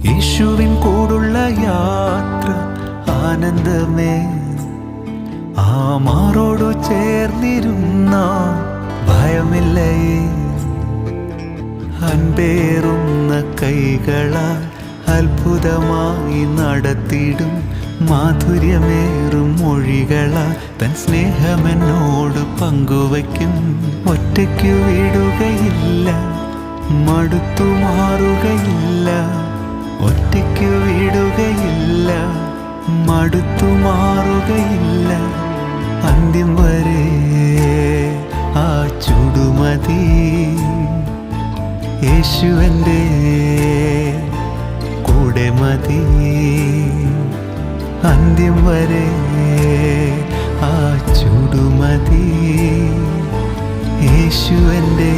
യേശുവിൻ കൂടുള്ള യാത്ര ആനന്ദമേ. ആ മാറോടു ചേർന്നിരുന്ന ഭയമില്ലേ. അൻപേറുന്ന കൈകളാൽ അത്ഭുതമായി നടത്തിടും മാധുര്യമേറും മൊഴികളാൽ തൻ സ്നേഹമെന്നോട് പങ്കുവയ്ക്കും. ഒറ്റയ്ക്കു വിടുകയില്ല, മടുത്തു മാറുകയില്ല. ഒറ്റയ്ക്കു വിടുകയില്ല, മടുത്തു മാറുകയില്ല. അന്ത്യം വരെ ആ ചുടുമതി. യേശുവൻ്റെ കൂടെ മതി. അന്ത്യം വരെ ആ ചുടുമതി. യേശുവൻ്റെ